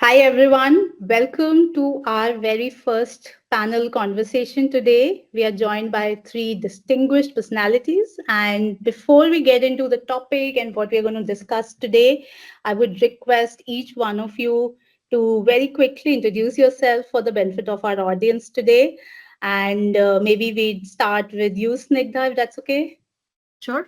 Hi, everyone. Welcome to our very first panel conversation today. We are joined by three distinguished personalities. And before we get into the topic and what we're going to discuss today, I would request each one of you to very quickly introduce yourself for the benefit of our audience today. And maybe we'd start with you, Snigdha, if that's okay. Sure.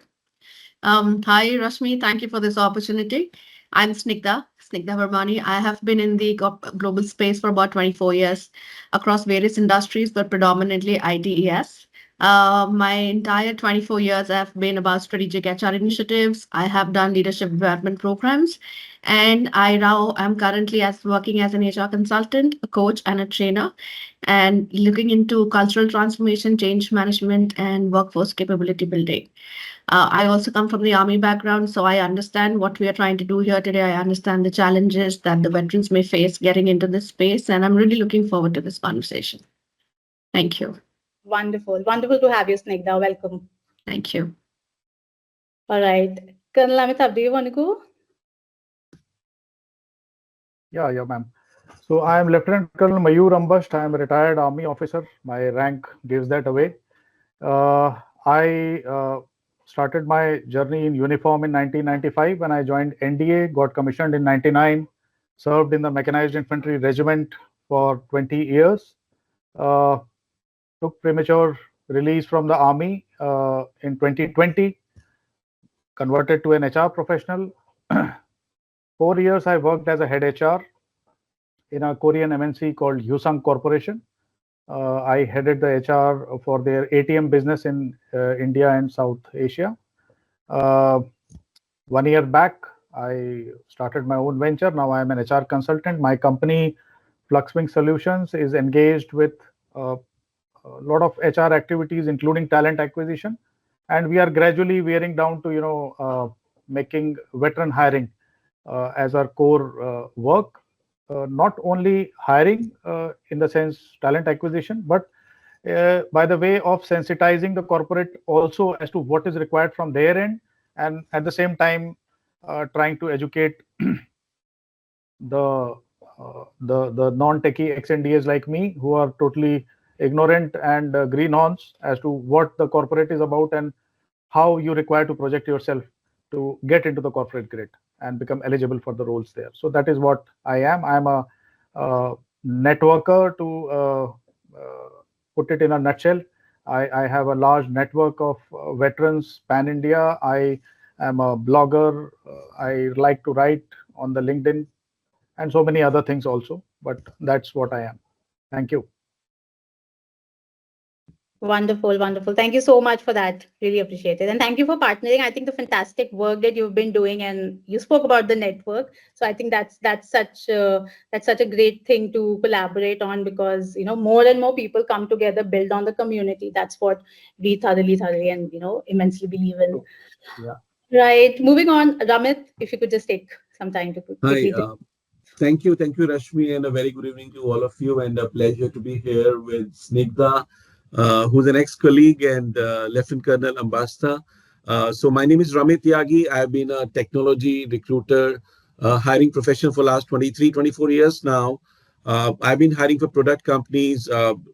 Hi, Rashmi. Thank you for this opportunity. I'm Snigdha Vermani. I have been in the global space for about 24 years across various industries, but predominantly ITES. My entire 24 years have been about strategic HR initiatives. I have done leadership development programs, and I now am currently working as an HR consultant, a coach, and a trainer, and looking into cultural transformation, change management, and workforce capability building. I also come from the army background, so I understand what we are trying to do here today. I understand the challenges that the veterans may face getting into this space, and I'm really looking forward to this conversation. Thank you. Wonderful. Wonderful to have you, Snigdha. Welcome. Thank you. All right. Colonel Amitabh, do you want to go? Yeah, ma'am. So I am Lieutenant Colonel Mayur Ambasht. I am a retired Army officer. My rank gives that away. I started my journey in uniform in 1995 when I joined NDA, got commissioned in 99, served in the Mechanized Infantry Regiment for 20 years, uh, took premature release from the Army in 2020, converted to an HR professional. 4 years I worked as a head HR in a Korean MNC called Hyosung Corporation. I headed the HR for their ATM business in India and South Asia. Uh, 1 year back, I started my own venture. Now I am an HR consultant. My company, Fluxwing Solutions, is engaged with uh, a lot of HR activities, including talent acquisition, and we are gradually wearing down to making veteran hiring as our core work. Not only hiring in the sense talent acquisition, but by the way of sensitizing the corporate also as to what is required from their end, and at the same time trying to educate the non-techie ex-NDAs like me who are totally ignorant and greenhorns as to what the corporate is about and how you require to project yourself to get into the corporate grid and become eligible for the roles there. So that is what I am. I am a networker to put it in a nutshell. I have a large network of veterans pan India. I am a blogger. I like to write on the LinkedIn and so many other things also. But that's what I am. Thank you. Wonderful, wonderful. Thank you so much for that. Really appreciate it. And thank you for partnering. I think the fantastic work that you've been doing, and you spoke about the network. So I think that's such a great thing to collaborate on, because more and more people come together, build on the community. That's what we thoroughly and immensely believe in. Yeah. Right.Moving on, Ramit, if you could just take some time to Hi, quickly. thank you, Rashmi, and a very good evening to all of you, and a pleasure to be here with Snigdha, who's an ex-colleague, and Lieutenant Colonel Ambasta. So my name is Ramit Tyagi. I've been a technology recruiter, hiring professional for last 23, 24 years now. I've been hiring for product companies,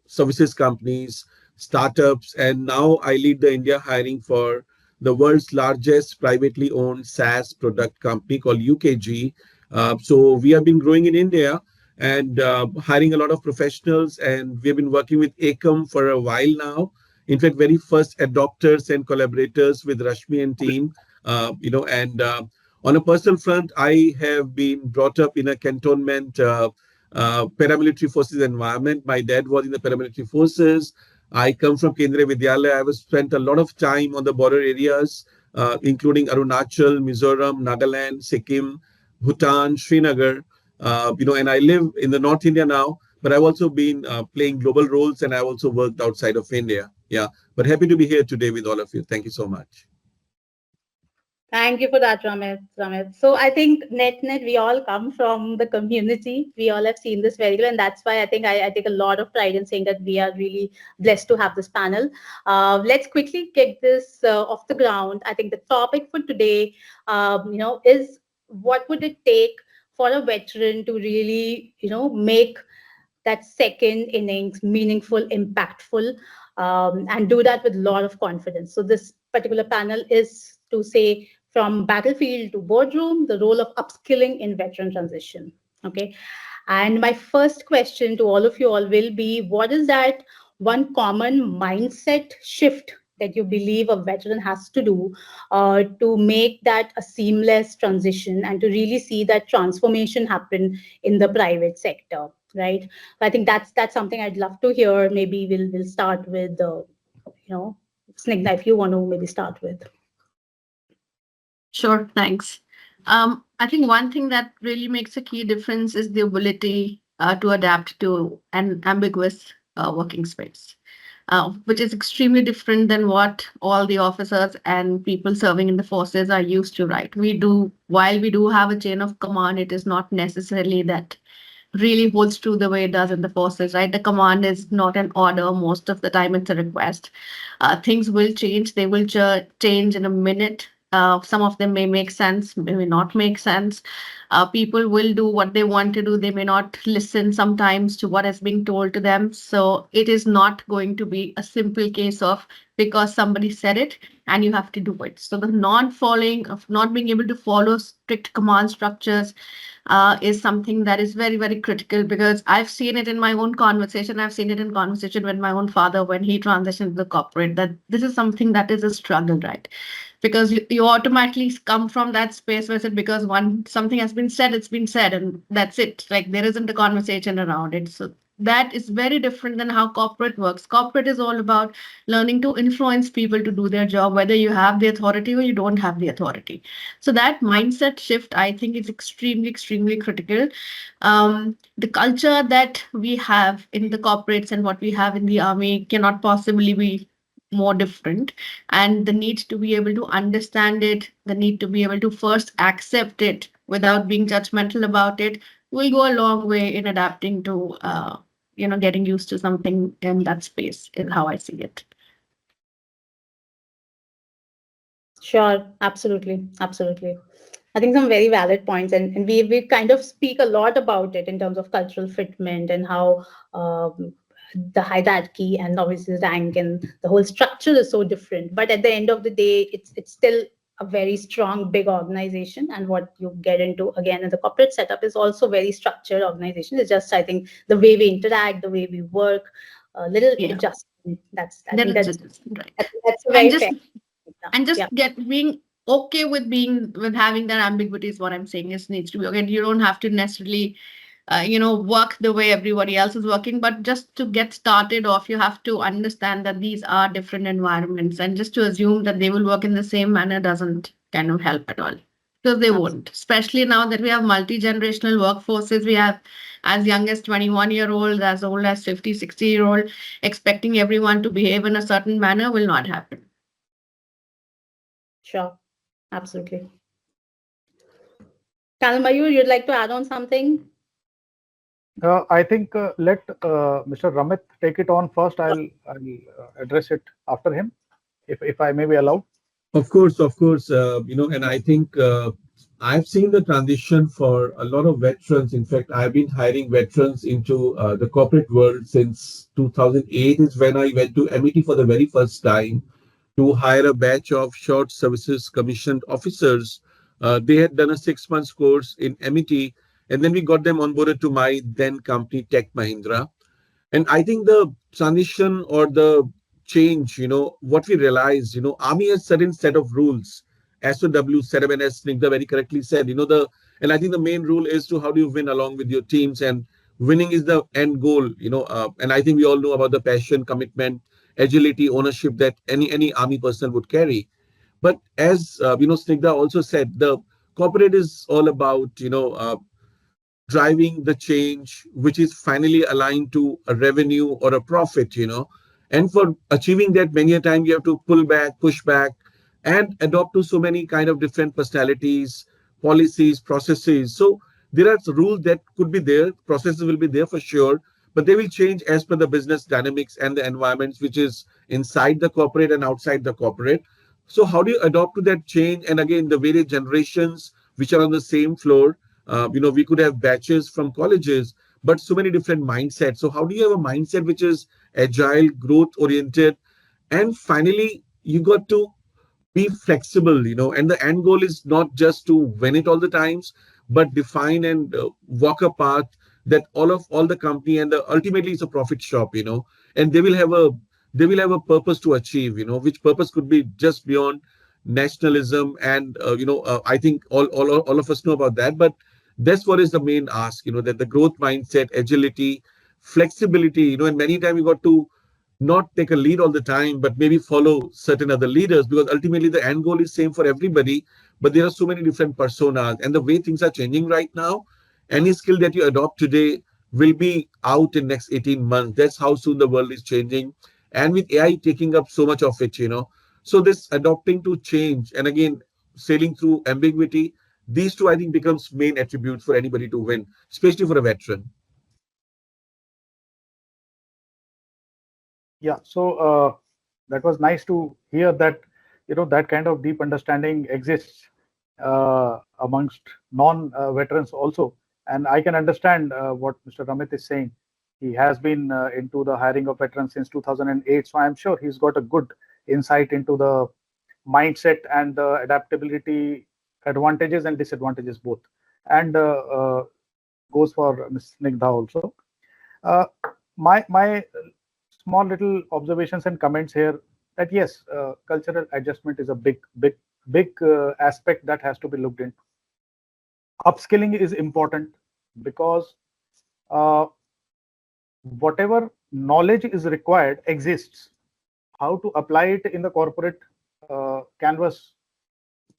services companies, startups, and now I lead the India hiring for the world's largest privately owned SaaS product company called UKG. So we have been growing in India and hiring a lot of professionals, and we've been working with Ekam for a while now. In fact, very first adopters and collaborators with Rashmi and team. And on a personal front, I have been brought up in a cantonment paramilitary forces environment. My dad was in the paramilitary forces. I come from Kendriya Vidyalaya. I was spent a lot of time on the border areas, including Arunachal, Mizoram, Nagaland, Sikkim, Bhutan, Srinagar, and I live in the North India now, but I've also been playing global roles, and I've also worked outside of India. Yeah, but happy to be here today with all of you. Thank you so much. Thank you for that, Ramit. So I think net, we all come from the community. We all have seen this very well, and that's why I think I take a lot of pride in saying that we are really blessed to have this panel. Let's quickly kick this off the ground. I think the topic for today, is what would it take for a veteran to really, make that second innings meaningful, impactful, and do that with a lot of confidence. So this particular panel is to say from battlefield to boardroom, the role of upskilling in veteran transition. Okay. And my first question to all of you all will be, what is that one common mindset shift that you believe a veteran has to do to make that a seamless transition and to really see that transformation happen in the private sector, right? I think that's something I'd love to hear. Maybe we'll start with Snigdha, if you want to maybe start with. Sure, thanks. I think one thing that really makes a key difference is the ability to adapt to an ambiguous working space, which is extremely different than what all the officers and people serving in the forces are used to, right? While we do have a chain of command, it is not necessarily that really holds true the way it does in the forces, right? The command is not an order. Most of the time, it's a request. Things will change. They will change in a minute. Some of them may make sense, may not make sense. People will do what they want to do. They may not listen sometimes to what is being told to them. So it is not going to be a simple case of because somebody said it and you have to do it. So the non-following of not being able to follow strict command structures is something that is very, very critical because I've seen it in my own conversation. I've seen it in conversation with my own father when he transitioned to the corporate, that this is something that is a struggle, right? Because you automatically come from that space where it because something has been said, it's been said, and that's it. Like there isn't a conversation around it. So that is very different than how corporate works. Corporate is all about learning to influence people to do their job, whether you have the authority or you don't have the authority. So that mindset shift, I think, is extremely, extremely critical. The culture that we have in the corporates and what we have in the army cannot possibly be more different. And the need to be able to understand it, the need to be able to first accept it without being judgmental about it will go a long way in adapting to, getting used to something in that space, is how I see it. Sure, absolutely, absolutely. I think some very valid points, and we kind of speak a lot about it in terms of cultural fitment and how the hierarchy and obviously rank and the whole structure is so different. But at the end of the day, it's still a very strong, big organization, and what you get into again in the corporate setup is also very structured organization. It's just, I think, the way we interact, the way we work, a little Yeah, adjustment. I there think is that's adjustment, right? that's a And very just fair. and just Yeah. get being okay with having that ambiguity is what I'm saying is needs to be okay. You don't have to necessarily work the way everybody else is working, but just to get started off, you have to understand that these are different environments, and just to assume that they will work in the same manner doesn't kind of help at all, because they won't, especially now that we have multi-generational workforces. We have as young as 21-year-old, as old as 50, 60-year-old. Expecting everyone to behave in a certain manner will not happen. Sure, absolutely. Kalmayu, you'd like to add on something? I think let Mr. Ramit take it on first. I'll address it after him, if I may be allowed. Of course, and I think I've seen the transition for a lot of veterans. In fact, I've been hiring veterans into the corporate world since 2008 is when I went to MET for the very first time to hire a batch of short services commissioned officers. They had done a 6 months course in MET, and then we got them onboarded to my then company, Tech Mahindra. And I think the transition or the change, what we realized, Army has certain set of rules, SOW set up, and as Snigdha very correctly said, and I think the main rule is to how do you win along with your teams, and winning is the end goal, and I think we all know about the passion, commitment, agility, ownership that any Army person would carry. But as Snigdha also said, the corporate is all about, driving the change which is finally aligned to a revenue or a profit, and for achieving that many a time you have to pull back, push back, and adopt to so many kind of different personalities, policies, processes. So there are rules that could be there, processes will be there for sure, but they will change as per the business dynamics and the environments which is inside the corporate and outside the corporate. So how do you adopt to that change? And again, the various generations which are on the same floor, We could have batches from colleges, but so many different mindsets. So how do you have a mindset which is agile, growth oriented? And finally, you got to be flexible, and the end goal is not just to win it all the times, but define and walk a path that all the company, and ultimately it's a profit shop, and they will have a purpose to achieve, which purpose could be just beyond nationalism. And I think all of us know about that, but that's what is the main ask, that the growth mindset, agility, flexibility, and many times you got to not take a lead all the time, but maybe follow certain other leaders, because ultimately the end goal is same for everybody. But there are so many different personas, and the way things are changing right now, any skill that you adopt today will be out in next 18 months. That's how soon the world is changing. And with AI taking up so much of it, so this adopting to change, and again, sailing through ambiguity, these two, I think, becomes main attributes for anybody to win, especially for a veteran. Yeah, so that was nice to hear that that kind of deep understanding exists amongst non-veterans also, and I can understand what Mr. Ramit is saying. He has been into the hiring of veterans since 2008, so I'm sure he's got a good insight into the mindset and the adaptability advantages and disadvantages both, and goes for Ms. Snigdha also. Uh, my small little observations and comments here, that yes, cultural adjustment is a big aspect that has to be looked into. Upskilling is important because uh, whatever knowledge is required exists. How to apply it in the corporate canvas,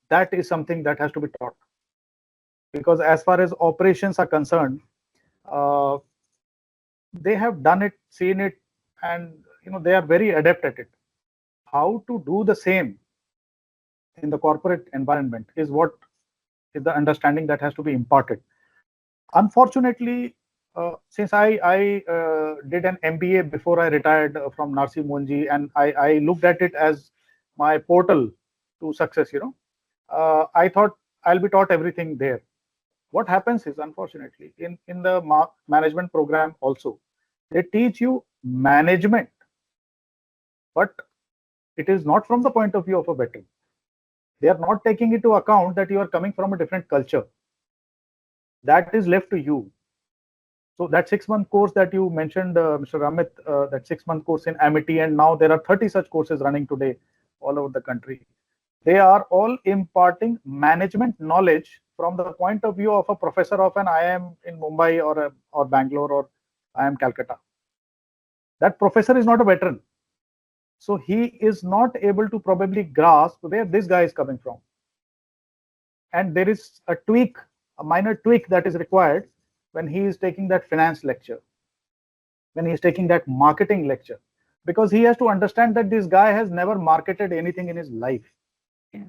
that is something that has to be taught. Because as far as operations are concerned, uh, they have done it, seen it, and they are very adept at it. How to do the same in the corporate environment is what is the understanding that has to be imparted. Unfortunately, since I did an MBA before I retired from Narsi Monji, and I looked at it as my portal to success, I thought I'll be taught everything there. What happens is, unfortunately, in the management program also, they teach you management, but it is not from the point of view of a veteran. They are not taking into account that you are coming from a different culture. That is left to you. So that 6-month course that you mentioned, Mr. Ramit, that 6-month course in Amity, and now there are 30 such courses running today all over the country. They are all imparting management knowledge from the point of view of a professor of an IIM in Mumbai or Bangalore or IIM Calcutta. That professor is not a veteran. So he is not able to probably grasp where this guy is coming from. And there is a minor tweak that is required when he is taking that finance lecture, when he is taking that marketing lecture, because he has to understand that this guy has never marketed anything in his life. Yeah.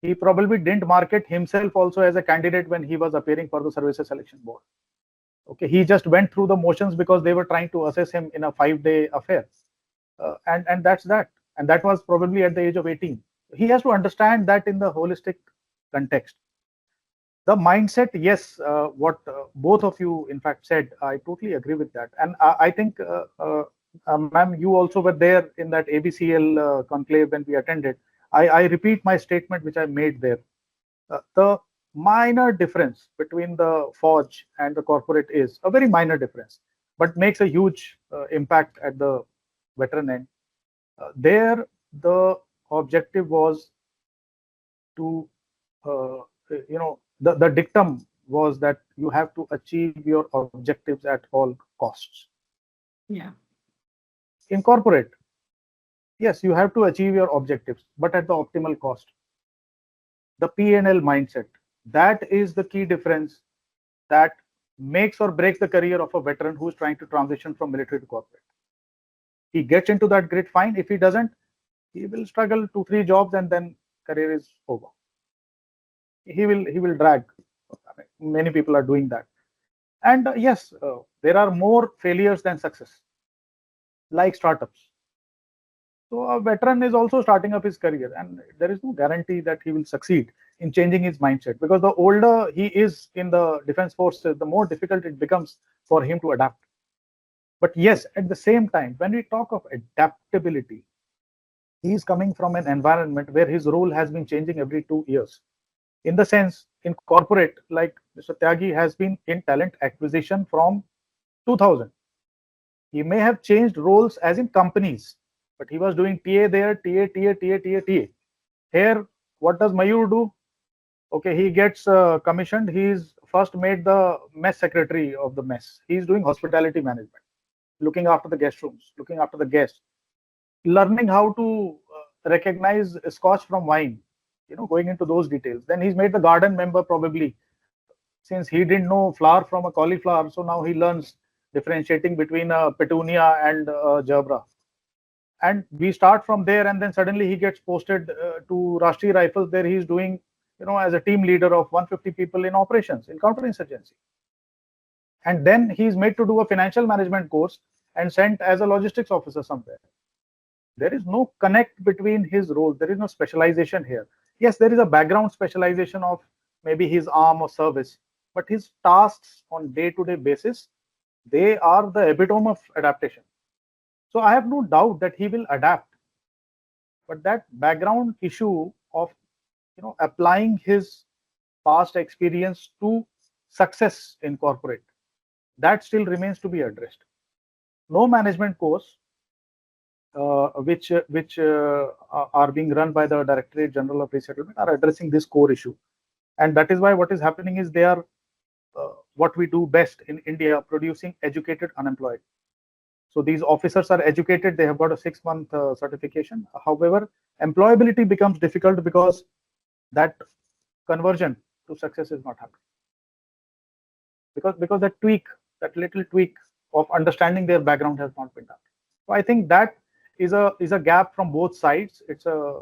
He probably didn't market himself also as a candidate when he was appearing for the services selection board. Okay, he just went through the motions because they were trying to assess him in a 5-day affair, and that's that. And that was probably at the age of 18. He has to understand that in the holistic context. The mindset, yes, what both of you in fact said, I totally agree with that. And I think, ma'am, you also were there in that ABCL conclave when we attended. I repeat my statement which I made there. The minor difference between the forge and the corporate is a very minor difference, but makes a huge impact at the veteran end. There, the objective was to, the dictum was that you have to achieve your objectives at all costs. Yeah. In corporate, yes, you have to achieve your objectives, but at the optimal cost. The P&L mindset, that is the key difference that makes or breaks the career of a veteran who is trying to transition from military to corporate. He gets into that grid, fine. If he doesn't, he will struggle 2-3 jobs and then career is over. He will drag. I mean, many people are doing that. And yes, there are more failures than success, like startups. So a veteran is also starting up his career, and there is no guarantee that he will succeed in changing his mindset, because the older he is in the defense forces, the more difficult it becomes for him to adapt. But yes, at the same time, when we talk of adaptability, he is coming from an environment where his role has been changing every 2 years. In the sense, in corporate, like Mr. Tyagi has been in talent acquisition from 2000. He may have changed roles as in companies, but he was doing TA there, TA, TA, TA, TA, TA. Here, what does Mayur do? Okay, he gets commissioned. He's first made the mess secretary of the mess. He's doing hospitality management, looking after the guest rooms, looking after the guests, learning how to recognize scotch from wine, going into those details. Then he's made the garden member probably, since he didn't know flower from a cauliflower. So now he learns differentiating between a petunia and a gerbera. And we start from there, and then suddenly he gets posted to Rashtriya Rifles. There he's doing, as a team leader of 150 people in operations in counterinsurgency. And then he's made to do a financial management course and sent as a logistics officer somewhere. There is no connect between his roles. There is no specialization here. Yes, there is a background specialization of maybe his arm or service, but his tasks on day-to-day basis, they are the epitome of adaptation. So I have no doubt that he will adapt. But that background issue of applying his past experience to success in corporate, that still remains to be addressed. No management course which are being run by the Directorate General of Resettlement are addressing this core issue. And that is why what is happening is they are what we do best in India, producing educated unemployed. So these officers are educated, they have got a 6-month certification. However, employability becomes difficult because that conversion to success is not happening. Because that little tweak of understanding their background has not been done. So I think that is a gap from both sides. It's a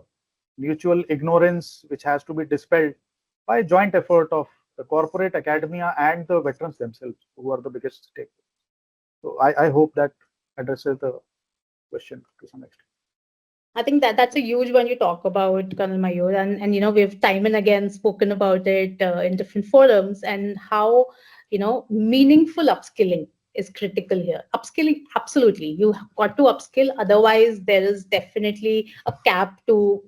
mutual ignorance which has to be dispelled by joint effort of the corporate, academia, and the veterans themselves, who are the biggest stakeholders. So I hope that addresses the question to some extent. I think that's a huge one you talk about, Colonel Mayur, and we've time and again spoken about it in different forums, and how meaningful upskilling is critical here. Upskilling, absolutely, you have got to upskill. Otherwise, there is definitely a cap to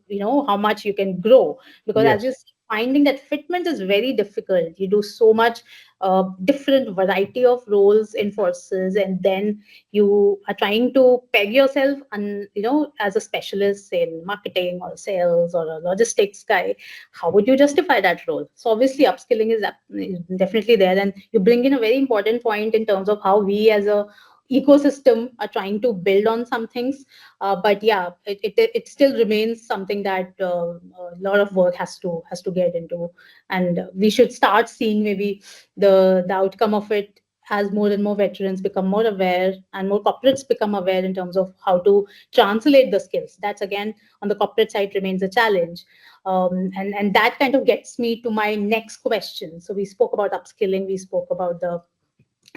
how much you can grow, because as you Yes. see, finding that fitment is very difficult. You do so much different variety of roles in forces, and then you are trying to peg yourself and as a specialist in marketing or sales or a logistics guy. How would you justify that role? So obviously upskilling is definitely there, and you bring in a very important point in terms of how we as a ecosystem are trying to build on some things. But yeah, it still remains something that a lot of work has to get into, and we should start seeing maybe the outcome of it as more and more veterans become more aware and more corporates become aware in terms of how to translate the skills. That's again on the corporate side remains a challenge. And that kind of gets me to my next question. So we spoke about upskilling, we spoke about the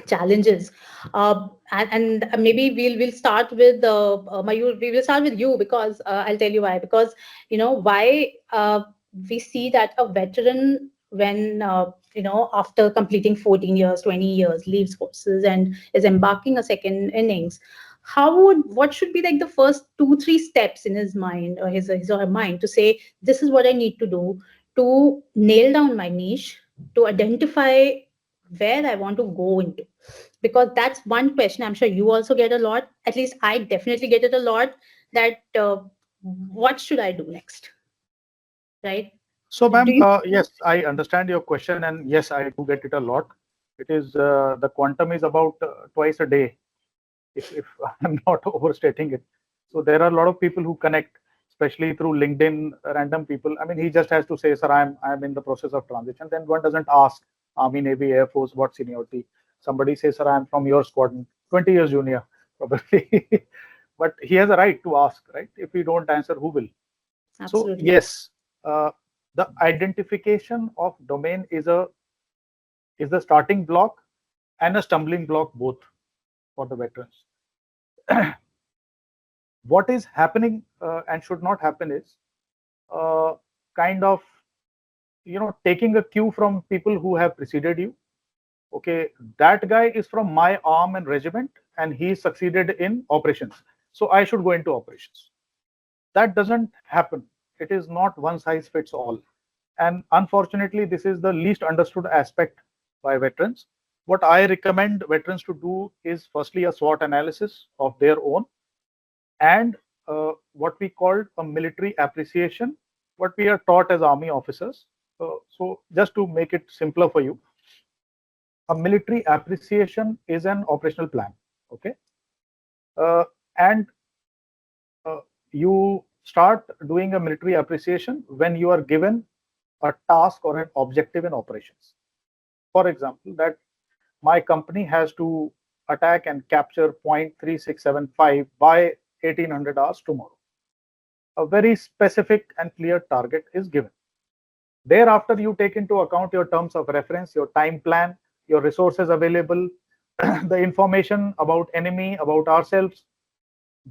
challenges, and maybe we'll start with Mayur. We will start with you, because I'll tell you why. Because why we see that a veteran, when after completing 14 years, 20 years, leaves forces and is embarking a second innings, what should be like the first 2 3 steps in his mind, or his or her mind, to say this is what I need to do to nail down my niche, to identify where I want to go into? Because that's one question I'm sure you also get a lot. At least I definitely get it a lot. That what should I do next, right? So, Do ma'am, you? yes, I understand your question, and yes, I do get it a lot. It is the quantum is about twice a day, if I'm not overstating it. So there are a lot of people who connect, especially through LinkedIn, random people. I mean, he just has to say, "Sir, I'm in the process of transition." Then one doesn't ask Army, Navy, Air Force, what seniority. Somebody says, "Sir, I'm from your squadron, 20 years junior, probably." But he has a right to ask, right? If we don't answer, who will? So Absolutely. yes, uh, the identification of domain is the starting block and a stumbling block both for the veterans. What is happening and should not happen is kind of, taking a cue from people who have preceded you. Okay, that guy is from my arm and regiment, and he succeeded in operations, so I should go into operations. That doesn't happen. It is not one size fits all. And unfortunately, this is the least understood aspect by veterans. What I recommend veterans to do is firstly a SWOT analysis of their own, and what we call a military appreciation, what we are taught as army officers. So just to make it simpler for you, a military appreciation is an operational plan. Okay, and uh, you start doing a military appreciation when you are given a task or an objective in operations. For example, that my company has to attack and capture 0.3675 by 1800 hours tomorrow. A very specific and clear target is given. Thereafter, you take into account your terms of reference, your time plan, your resources available, the information about enemy, about ourselves,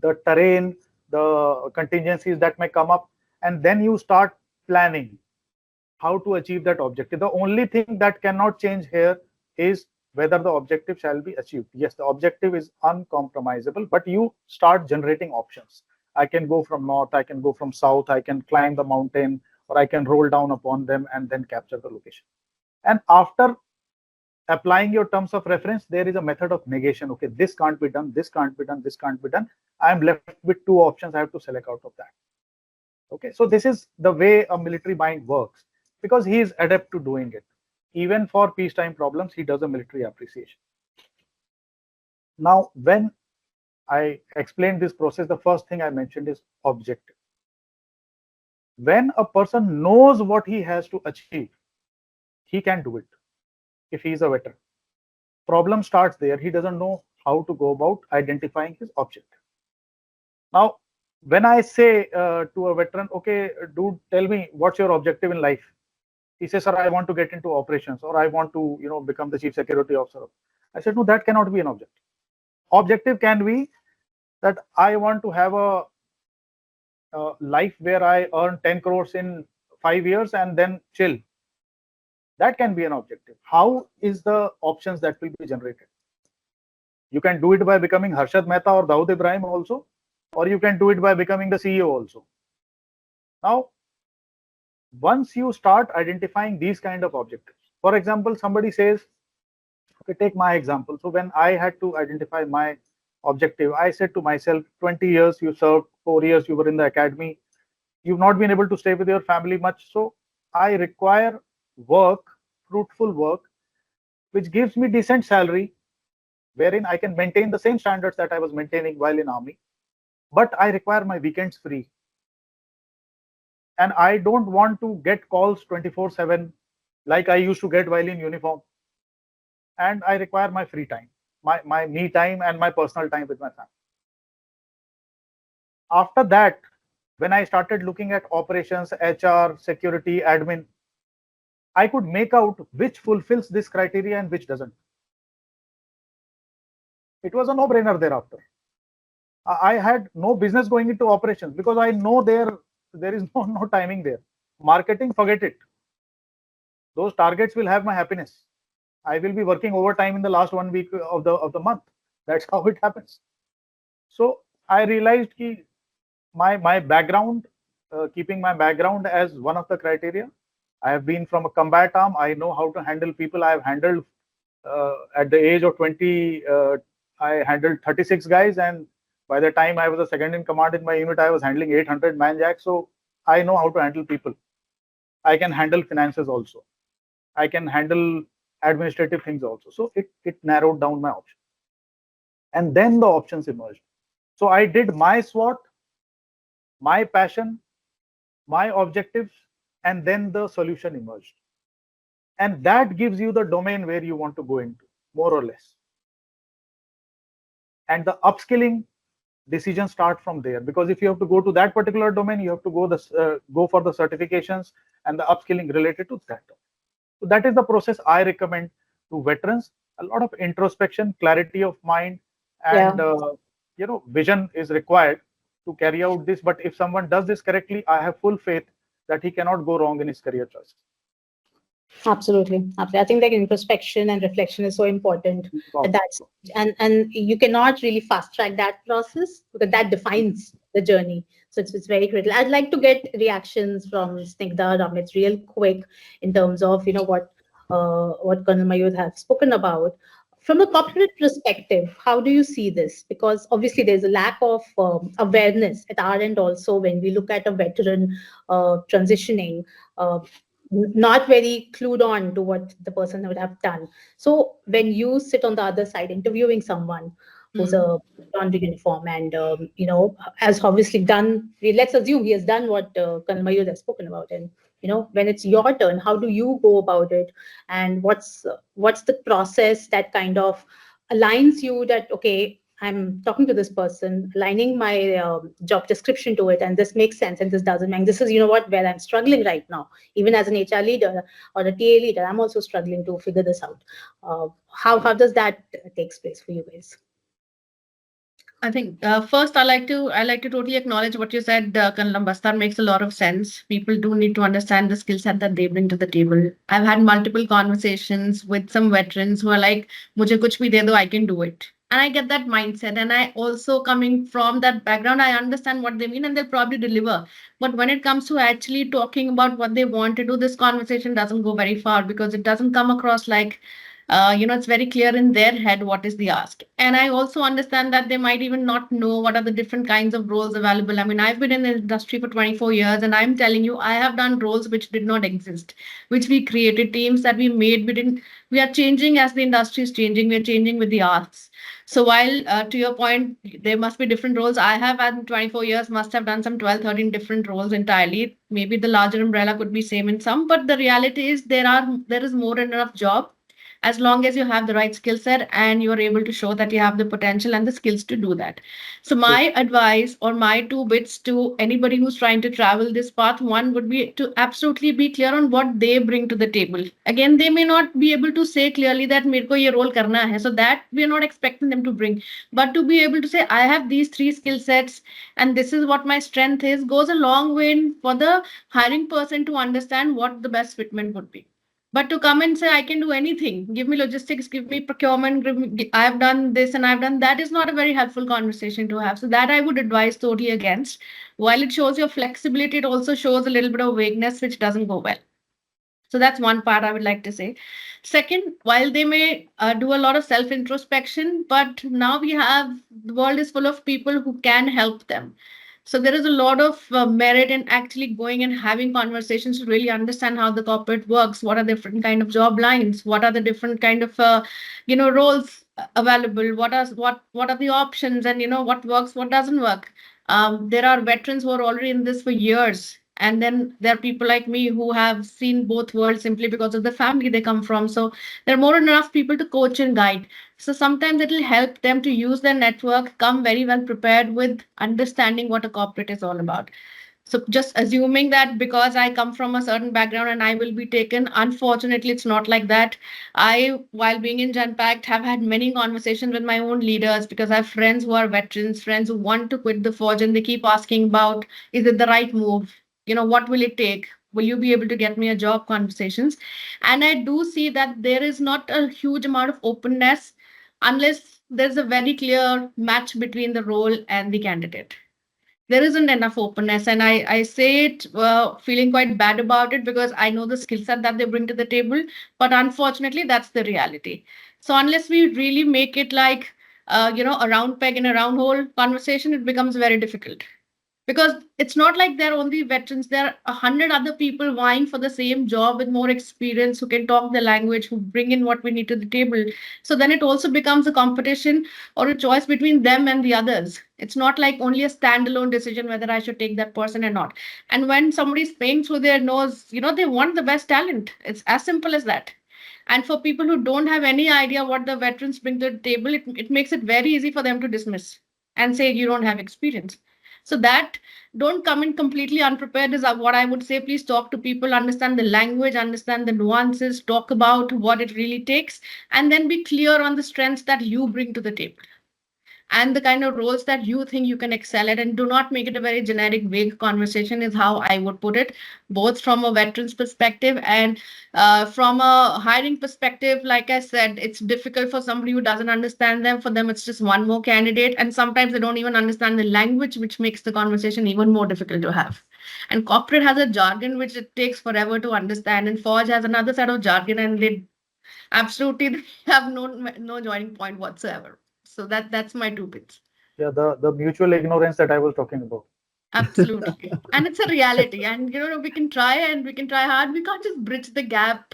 the terrain, the contingencies that may come up, and then you start planning how to achieve that objective. The only thing that cannot change here is whether the objective shall be achieved. Yes, the objective is uncompromisable, but you start generating options. I can go from north, I can go from south, I can climb the mountain, or I can roll down upon them and then capture the location. And after applying your terms of reference, there is a method of negation. Okay, this can't be done, this can't be done, this can't be done. I am left with two options. I have to select out of that. Okay, so this is the way a military mind works, because he is adept to doing it. Even for peacetime problems, he does a military appreciation. Now, when I explained this process, the first thing I mentioned is objective. When a person knows what he has to achieve, he can do it if he is a veteran. Problem starts there. He doesn't know how to go about identifying his objective. Now, when I say to a veteran, okay, dude, tell me what's your objective in life? He says, sir, I want to get into operations, or I want to, become the chief security officer. I said, no, that cannot be an objective. Objective can be that I want to have a life where I earn 10 crores in 5 years and then chill. That can be an objective. How is the options that will be generated? You can do it by becoming Harshad Mehta or Dawood Ibrahim also, or you can do it by becoming the CEO also. Now, once you start identifying these kind of objectives, for example, somebody says, okay, take my example. So when I had to identify my objective, I said to myself, 20 years you served, 4 years you were in the academy, you've not been able to stay with your family much. So I require work, fruitful work, which gives me decent salary, wherein I can maintain the same standards that I was maintaining while in army, but I require my weekends free. And I don't want to get calls 24/7 like I used to get while in uniform. And I require my free time, my me time and my personal time with my family. After that, when I started looking at operations, HR, security, admin, I could make out which fulfills this criteria and which doesn't. It was a no-brainer thereafter. I had no business going into operations because I know there is no timing there. Marketing, forget it. Those targets will have my happiness. I will be working overtime in the last 1 week of the month. That's how it happens. So I realized ki my background, keeping my background as one of the criteria. I have been from a combat arm. I know how to handle people. I have handled at the age of 20. I handled 36 guys, and by the time I was a second in command in my unit, I was handling 800 man jack. So I know how to handle people. I can handle finances also. I can handle administrative things also. So it narrowed down my options, and then the options emerged. So I did my SWOT, my passion, my objectives, and then the solution emerged. And that gives you the domain where you want to go into, more or less. And the upskilling decisions start from there, because if you have to go to that particular domain, you have to go for the certifications and the upskilling related to that. So that is the process I recommend to veterans. A lot of introspection, clarity of mind, and vision is required to carry out this. But if someone does this correctly, I have full faith that he cannot go wrong in his career choice. Absolutely. Absolutely. I think like introspection and reflection is so important at Wow. that stage. And you cannot really fast track that process because that defines the journey. So it's very critical. I'd like to get reactions from Snigdha, Ramit real quick in terms of, what Colonel Mayur have spoken about. From a corporate perspective, how do you see this? Because obviously there's a lack of awareness at our end also when we look at a veteran transitioning. Uh, Not very clued on to what the person would have done. So when you sit on the other side interviewing someone who's Hmm. a on the uniform and has obviously done, let's assume he has done what Colonel Mayur has spoken about, and when it's your turn, how do you go about it, and what's the process that kind of aligns you that okay, I'm talking to this person, aligning my job description to it, and this makes sense, and this doesn't. And this is, what, where I'm struggling right now. Even as an HR leader or a TA leader, I'm also struggling to figure this out. How does that takes place for you guys? I think first I like to totally acknowledge what you said, Kanlam Bastar makes a lot of sense. People do need to understand the skill set that they bring to the table. I've had multiple conversations with some veterans who are like, "Mujhe kuch bhi de do, I can do it." And I get that mindset. And I also coming from that background, I understand what they mean and they'll probably deliver. But when it comes to actually talking about what they want to do, this conversation doesn't go very far because it doesn't come across like it's very clear in their head what is the ask. And I also understand that they might even not know what are the different kinds of roles available. I mean, I've been in the industry for 24 years, and I'm telling you, I have done roles which did not exist, which we created, teams that we made. We are changing as the industry is changing. We're changing with the asks. So while to your point, there must be different roles. I have had 24 years, must have done some 12, 13 different roles entirely. Maybe the larger umbrella could be same in some, but the reality is there is more than enough job as long as you have the right skill set and you are able to show that you have the potential and the skills to do that. So my advice or my two bits to anybody who's trying to travel this path, one would be to absolutely be clear on what they bring to the table. Again, they may not be able to say clearly that mere ko ye role karna hai, so that we are not expecting them to bring, but to be able to say I have these three skill sets and this is what my strength is, goes a long way for the hiring person to understand what the best fitment would be. But to come and say, I can do anything, give me logistics, give me procurement, I've done this and I've done that is not a very helpful conversation to have. So that I would advise totally against. While it shows your flexibility, it also shows a little bit of vagueness, which doesn't go well. So that's one part I would like to say. Second, while they may do a lot of self introspection, but now the world is full of people who can help them. So there is a lot of merit in actually going and having conversations to really understand how the corporate works. What are the different kind of job lines? What are the different kind of roles available? What are the options? And what works, what doesn't work. There are veterans who are already in this for years, and then there are people like me who have seen both worlds simply because of the family they come from. So there are more than enough people to coach and guide. So sometimes it will help them to use their network, come very well prepared with understanding what a corporate is all about. So just assuming that because I come from a certain background and I will be taken, unfortunately, it's not like that. I, while being in Genpact, have had many conversations with my own leaders because I have friends who are veterans, friends who want to quit the forge, and they keep asking about, is it the right move? What will it take? Will you be able to get me a job conversations? And I do see that there is not a huge amount of openness unless there's a very clear match between the role and the candidate. There isn't enough openness, and I say it feeling quite bad about it because I know the skill set that they bring to the table, but unfortunately that's the reality. So unless we really make it like a round peg in a round hole conversation, it becomes very difficult, because it's not like they're only veterans. There are 100 other people vying for the same job with more experience, who can talk the language, who bring in what we need to the table. So then it also becomes a competition or a choice between them and the others. It's not like only a standalone decision whether I should take that person or not. And when somebody's paying through their nose, they want the best talent. It's as simple as that. And for people who don't have any idea what the veterans bring to the table, it makes it very easy for them to dismiss and say you don't have experience. So that, don't come in completely unprepared is what I would say. Please talk to people, understand the language, understand the nuances, talk about what it really takes, and then be clear on the strengths that you bring to the table. and the kind of roles that you think you can excel at, and do not make it a very generic, vague conversation, is how I would put it, both from a veteran's perspective and from a hiring perspective. Like I said, it's difficult for somebody who doesn't understand them. For them, it's just one more candidate, and sometimes they don't even understand the language, which makes the conversation even more difficult to have. And corporate has a jargon which it takes forever to understand, and Forge has another set of jargon, and they absolutely have no joining point whatsoever. So that's my two bits. Yeah, the mutual ignorance that I was talking about. Absolutely. And it's a reality. And we can try and we can try hard. We can't just bridge the gap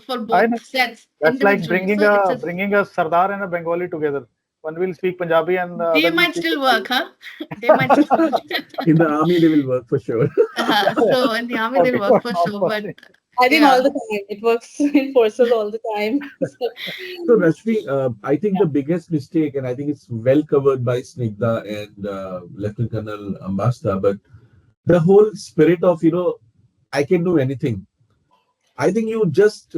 for I know. both sets That's like individually. So it's a bringing a Sardar and a Bengali together. One will speak Punjabi and the they other will might speak still Bengali. work, huh? They might still work. In the army, they will work for sure. So in the army they'll Okay, work for not sure. for But me. I think yeah. all the time. It works in forces all the time. So, So, Rashmi, I think yeah. the biggest mistake, and I think it's well covered by Snigdha and Lieutenant Colonel Ambasta, but the whole spirit of, I can do anything. I think you just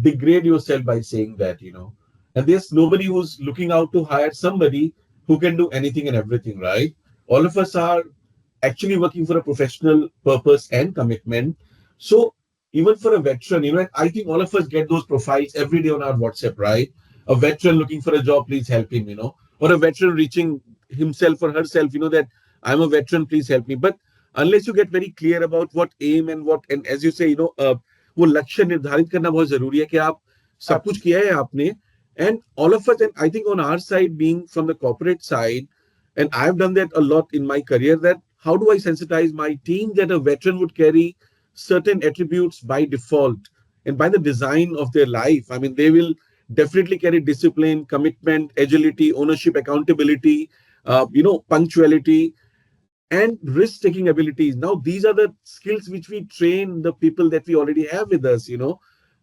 degrade yourself by saying that, and there's nobody who's looking out to hire somebody who can do anything and everything, right? All of us are actually working for a professional purpose and commitment. So even for a veteran, I think all of us get those profiles every day on our WhatsApp, right? A veteran looking for a job, please help him, or a veteran reaching himself or herself, that I'm a veteran, please help me. But unless you get very clear about what aim and what, and as you say, वो लक्ष्य निर्धारित करना बहुत जरूरी है कि आप सब कुछ किया है आपने, and all of us, and I think on our side, being from the corporate side, and I've done that a lot in my career, that how do I sensitize my team that a veteran would carry certain attributes by default and by the design of their life. I mean, they will definitely carry discipline, commitment, agility, ownership, accountability, punctuality, and risk taking abilities. Now, these are the skills which we train the people that we already have with us,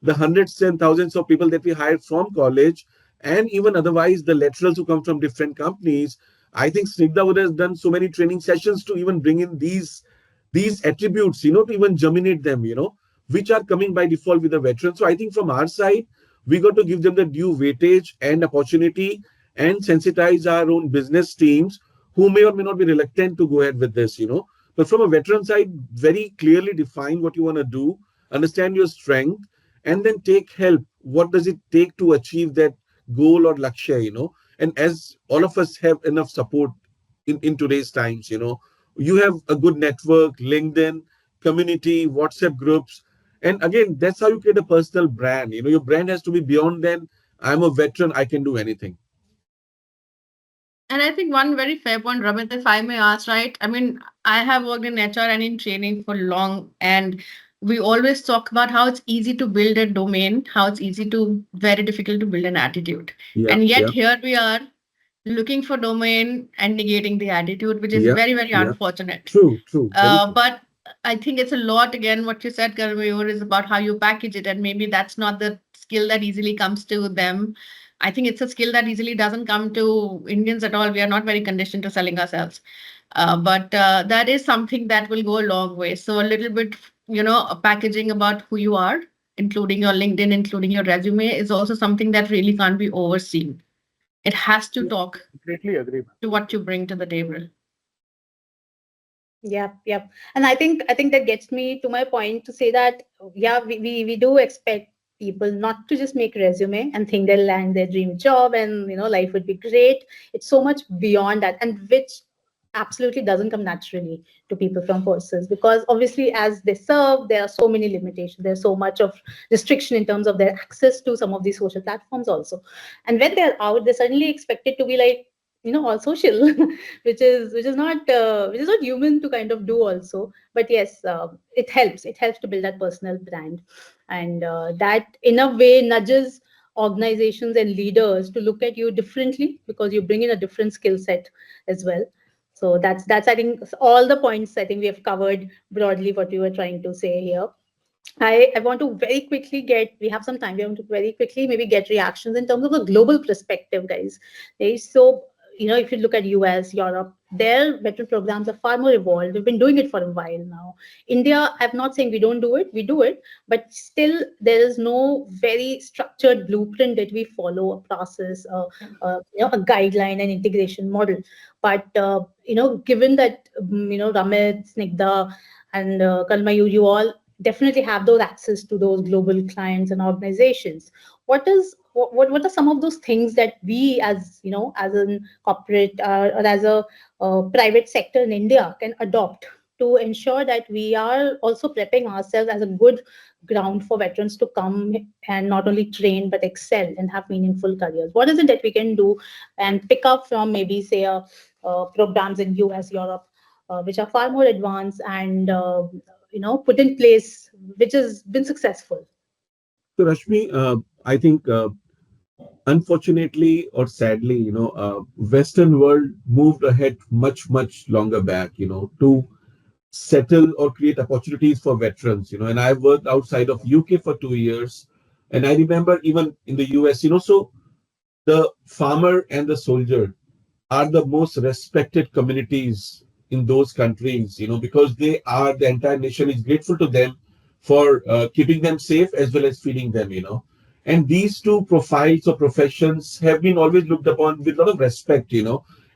the hundreds and thousands of people that we hired from college, and even otherwise the laterals who come from different companies. I think Snigdha would have done so many training sessions to even bring in these attributes, to even germinate them, which are coming by default with the veterans. So I think from our side, we got to give them the due weightage and opportunity and sensitize our own business teams who may or may not be reluctant to go ahead with this, But from a veteran side, very clearly define what you want to do, understand your strength, and then take help. What does it take to achieve that goal or lakshya, And as all of us have enough support in today's times, you have a good network, LinkedIn, community, WhatsApp groups. And again, that's how you create a personal brand. Your brand has to be beyond than I'm a veteran, I can do anything. And I think one very fair point, Ramit, if I may ask, right? I mean, I have worked in HR and in training for long, and we always talk about how it's easy to build a domain, how it's very difficult to build an attitude. Yeah, And yet yeah, here we are looking for domain and negating the attitude, which is yeah, very, very yeah. unfortunate. True, true, very true. But I think it's a lot, again, what you said, Karmayur, is about how you package it. And maybe that's not the skill that easily comes to them. I think it's a skill that easily doesn't come to Indians at all. We are not very conditioned to selling ourselves. But that is something that will go a long way. So a little bit, packaging about who you are, including your LinkedIn, including your resume, is also something that really can't be overseen. It has to Yeah, talk completely agree. to what you bring to the table. Yeah. And I think that gets me to my point to say that yeah, we do expect people not to just make resume and think they'll land their dream job and life would be great. It's so much beyond that, and which absolutely doesn't come naturally to people from forces, because obviously as they serve there are so many limitations, there's so much of restriction in terms of their access to some of these social platforms also. And when they're out, they're suddenly expected to be like all social, which is not human to kind of do also. But yes, it helps to build that personal brand, and that in a way nudges organizations and leaders to look at you differently, because you bring in a different skill set as well. So that's I think all the points I think we have covered broadly what we were trying to say here. I want to very quickly we have some time. We want to very quickly maybe get reactions in terms of a global perspective, guys. Okay, so, if you look at US, Europe, their veteran programs are far more evolved. We've been doing it for a while now. India, I'm not saying we don't do it, we do it, but still there is no very structured blueprint that we follow, a process, a guideline and integration model. But, given that, Ramit, Snigdha, and Kalmayu, you all definitely have those access to those global clients and organizations. What are some of those things that we, as as a corporate, or as a private sector in India, can adopt to ensure that we are also prepping ourselves as a good ground for veterans to come and not only train but excel and have meaningful careers? What is it that we can do and pick up from, maybe say, programs in US, Europe, which are far more advanced, and put in place, which has been successful? So, Rashmi, I think unfortunately or sadly, Western world moved ahead much longer back, to settle or create opportunities for veterans, and I've worked outside of UK for 2 years. And I remember even in the US, so the farmer and the soldier are the most respected communities in those countries, because the entire nation is grateful to them for keeping them safe as well as feeding them. And these two profiles or professions have been always looked upon with a lot of respect.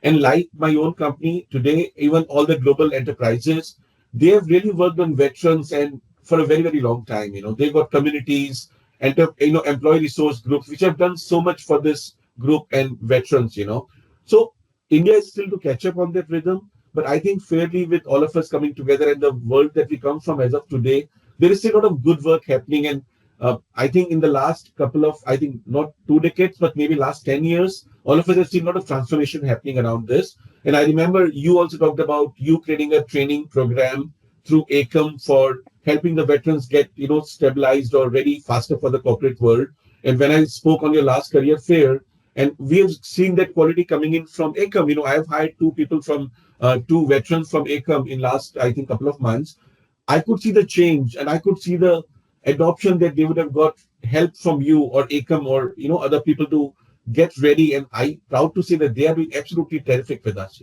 And like my own company today, even all the global enterprises, they have really worked on veterans and for a very long time. They've got communities and employee resource groups which have done so much for this group and veterans. So India is still to catch up on that rhythm, but I think fairly with all of us coming together and the world that we come from as of today, there is still a lot of good work happening. And I think in the last couple of, I think not 2 decades, but maybe last 10 years, all of us have seen a lot of transformation happening around this. And I remember you also talked about you creating a training program through Ekam for helping the veterans get, stabilized or ready faster for the corporate world. And when I spoke on your last career fair, and we have seen that quality coming in from Ekam. I have hired two veterans from Ekam in last, I think, couple of months. I could see the change and I could see the adoption that they would have got help from you or Ekam or, other people to get ready. And I proud to say that they are doing absolutely terrific with us.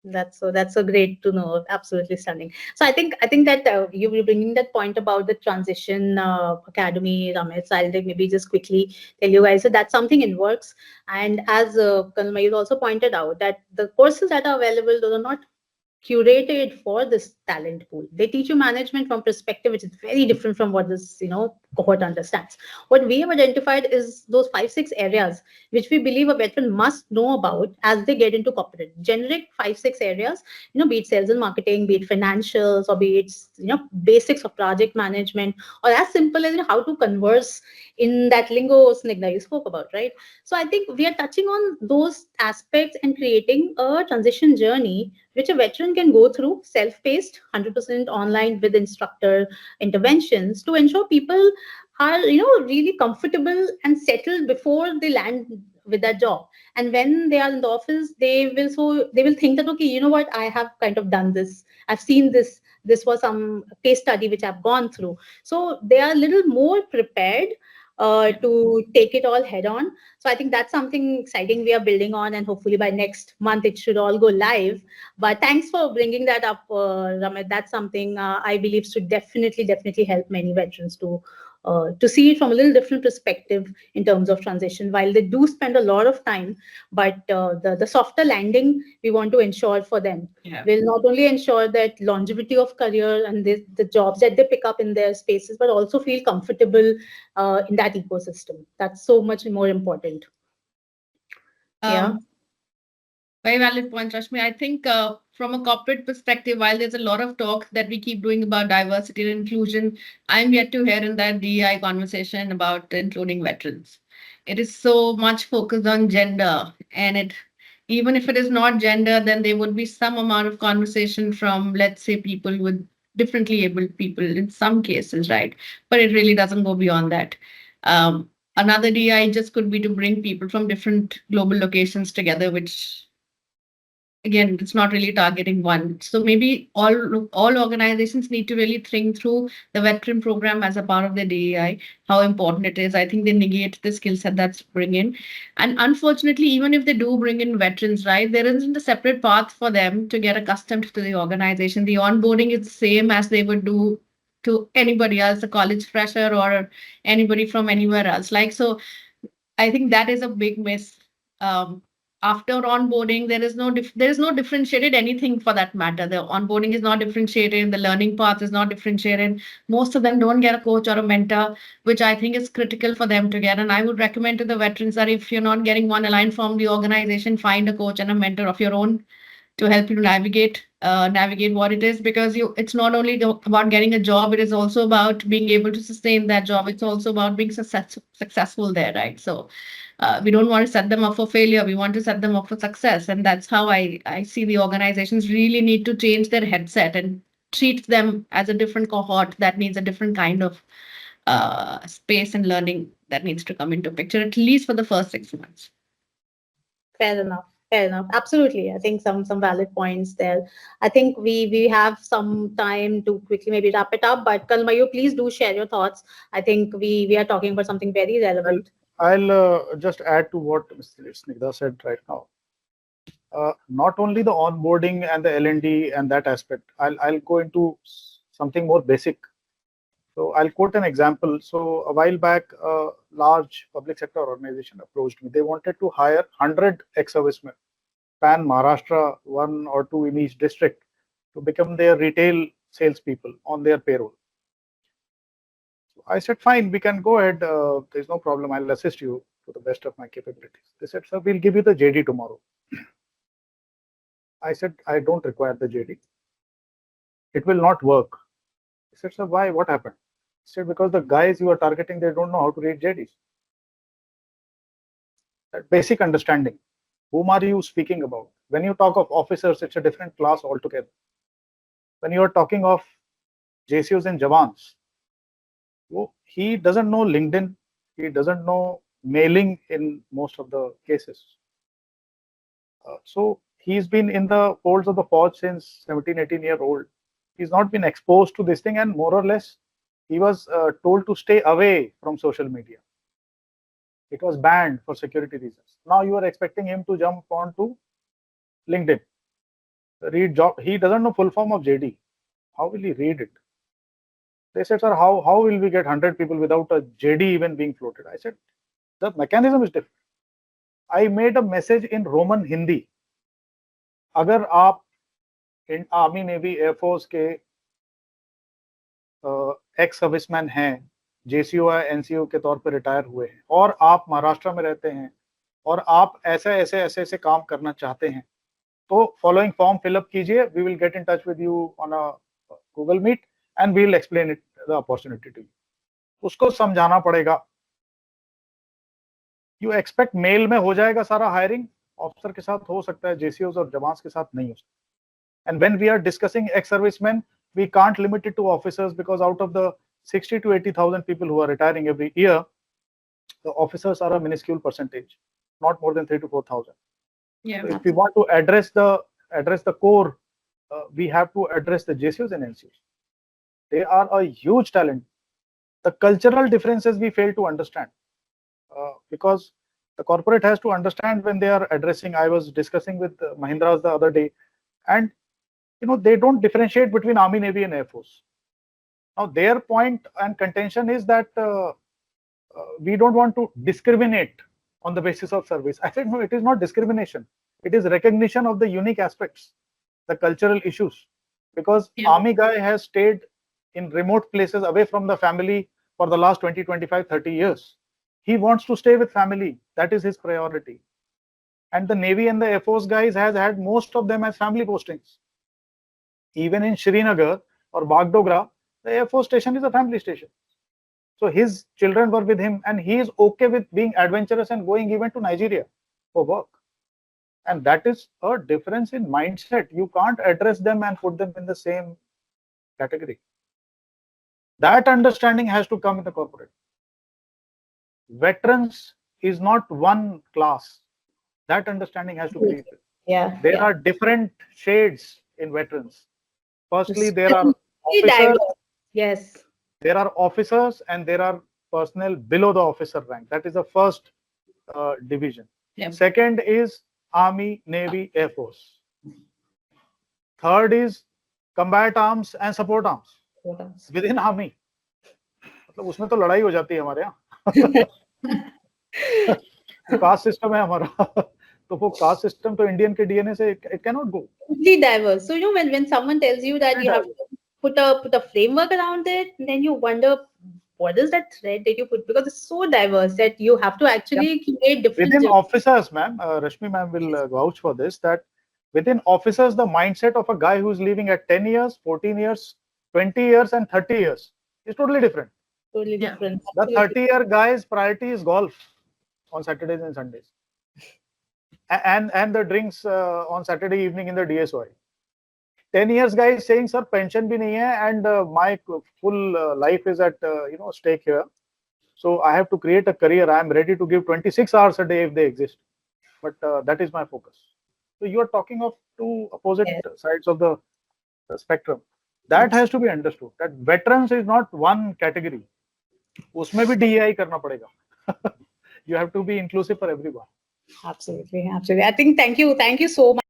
That's so great to know. Absolutely stunning. So I think that you were bringing that point about the transition academy, Ramit. So I'll maybe just quickly tell you guys that that's something in works. And as Kanal Mayur also pointed out, that the courses that are available, those are not curated for this talent pool. They teach you management from perspective which is very different from what this cohort understands. What we have identified is those 5-6 areas which we believe a veteran must know about as they get into corporate. Generic 5-6 areas, be it sales and marketing, be it financials, or be it basics of project management, or as simple as how to converse in that lingo Snigdha you spoke about, right? So I think we are touching on those aspects and creating a transition journey which a veteran can go through, self-paced, 100% online with instructor interventions, to ensure people are really comfortable and settled before they land with that job. And when they are in the office, they will think that, okay, you know what, I have kind of done this, I've seen this was some case study which I've gone through. So they are a little more prepared to take it all head on. So I think that's something exciting we are building on, and hopefully by next month it should all go live. But thanks for bringing that up, Ramit. That's something I believe should definitely help many veterans to see it from a little different perspective in terms of transition. While they do spend a lot of time, but the softer landing we want to ensure for them will not only ensure that longevity of career and the jobs that they pick up in their spaces, but also feel comfortable in that ecosystem. That's so much more important. Yeah. Very valid point, Rashmi. I think from a corporate perspective, while there's a lot of talk that we keep doing about diversity and inclusion, I'm yet to hear in that DEI conversation about including veterans. It is so much focused on gender, and even if it is not gender, then there would be some amount of conversation from, let's say, people with differently abled people in some cases, right? But it really doesn't go beyond that. Another DEI just could be to bring people from different global locations together, which again, it's not really targeting one. So maybe all organizations need to really think through the veteran program as a part of their DEI, how important it is. I think they negate the skill set that's bring in. And unfortunately, even if they do bring in veterans, right, there isn't a separate path for them to get accustomed to the organization. The onboarding is the same as they would do to anybody else, a college fresher or anybody from anywhere else. Like, so I think that is a big miss. Um, After onboarding, there is no differentiated anything for that matter. The onboarding is not differentiated. The learning path is not differentiated. Most of them don't get a coach or a mentor, which I think is critical for them to get. And I would recommend to the veterans that if you're not getting one aligned from the organization, find a coach and a mentor of your own to help you navigate what it is, because it's not only about getting a job, it is also about being able to sustain that job. It's also about being successful there, right? So we don't want to set them up for failure, we want to set them up for success. And that's how I see the organizations really need to change their headset and treat them as a different cohort that needs a different kind of space and learning that needs to come into picture, at least for the first 6 months. Fair enough. Fair enough. Absolutely. I think some valid points there. I think we have some time to quickly maybe wrap it up. But Kalmayu, please do share your thoughts. I think we are talking about something very relevant. I'll just add to what Mr. Snigdha said right now. Not only the onboarding and the L&D and that aspect, I'll go into something more basic. So I'll quote an example. So a while back, a large public sector organization approached me. They wanted to hire 100 ex-servicemen, pan Maharashtra, one or two in each district, to become their retail salespeople on their payroll. So I said, fine, we can go ahead. There's no problem. I'll assist you to the best of my capabilities. They said, sir, we'll give you the JD tomorrow. I said, I don't require the JD. It will not work. He said, sir, why? What happened? He said, because the guys you are targeting, they don't know how to read JDs. That basic understanding. Whom are you speaking about? When you talk of officers, it's a different class altogether. When you are talking of JCOs and Jawans, he doesn't know LinkedIn. He doesn't know mailing in most of the cases. So he's been in the folds of the forge since 17, 18-year-old. He's not been exposed to this thing, and more or less, he was told to stay away from social media. It was banned for security reasons. Now you are expecting him to jump onto LinkedIn, read job. He doesn't know full form of JD. How will he read it? They said, sir, how will we get 100 people without a JD even being floated? I said, the mechanism is different. I made a message in Roman Hindi. अगर आप इन army navy air force के ex serviceman हैं, JCO या NCO के तौर पर retire हुए हैं, और आप महाराष्ट्र में रहते हैं और आप ऐसे ऐसे ऐसे ऐसे काम करना चाहते हैं, तो फॉलोइंग फॉर्म फिलअप कीजिए. We will get in touch with you on a Google Meet and we will explain it the opportunity to you. उसको समझाना पड़ेगा. यू एक्सपेक्ट मेल में हो जाएगा सारा हायरिंग, ऑफिसर के साथ हो सकता है, जेसीओज और जवान्स के साथ नहीं हो सकता. And when we are discussing ex-servicemen, we can't limit it to officers, because out of the 60 to 80,000 people who are retiring every year, the officers are a minuscule percentage, not more than 3 to 4,000. Yeah. So if we want to address the core, we have to address the JCOs and NCOs. They are a huge talent. The cultural differences we fail to understand, because the corporate has to understand when they are addressing. I was discussing with Mahindras the other day, and they don't differentiate between Army, Navy, and Air Force. Now, their point and contention is that we don't want to discriminate on the basis of service. I said, no, it is not discrimination. It is recognition of the unique aspects, the cultural issues. Because Army guy has stayed in remote places away from the family for the last 20, 25, 30 years. He wants to stay with family. That is his priority. And the Navy and the Air Force guys has had most of them as family postings. Even in Srinagar or Bagdogra, the Air Force station is a family station. So his children were with him, and he is okay with being adventurous and going even to Nigeria for work. And that is a difference in mindset. You can't address them and put them in the same category. That understanding has to come in the corporate. Veterans is not one class. That understanding has to be. Yeah. There Yeah. are different shades in veterans. Firstly, It's there are very officers, diverse. Yes. and there are personnel below the officer rank. That is the first division. Yeah. Second is Army, Navy, Air Force. Third is combat arms and support arms What else? within Army. मतलब उसमें तो लड़ाई हो जाती है हमारे यहाँ. Caste system है हमारा. तो वो कास्ट सिस्टम तो इंडियन के डीएनए से it can not go. Completely diverse. So when someone tells you that you have to put a framework around it, then you wonder what is that thread that you put, because it's so diverse that you have to actually create different Within journeys. officers, ma'am, Rashmi ma'am will vouch for this, that within officers, the mindset of a guy who's leaving at 10 years, 14 years, 20 years, and 30 years is totally different. Totally Yeah. different. The Absolutely. 30-year guy's priority is golf on Saturdays and Sundays, and the drinks on Saturday evening in the DSOI. 10 years guy is saying, sir, pension bhi nahi hai, and my full life is at stake here. So I have to create a career. I am ready to give 26 hours a day if they exist. But that is my focus. So you are talking of two opposite Yes. sides of the spectrum. That has to be understood. That veterans is not one category. उसमें भी DEI करना पड़ेगा. You have to be inclusive for everyone. Absolutely. Absolutely. I think thank you so much.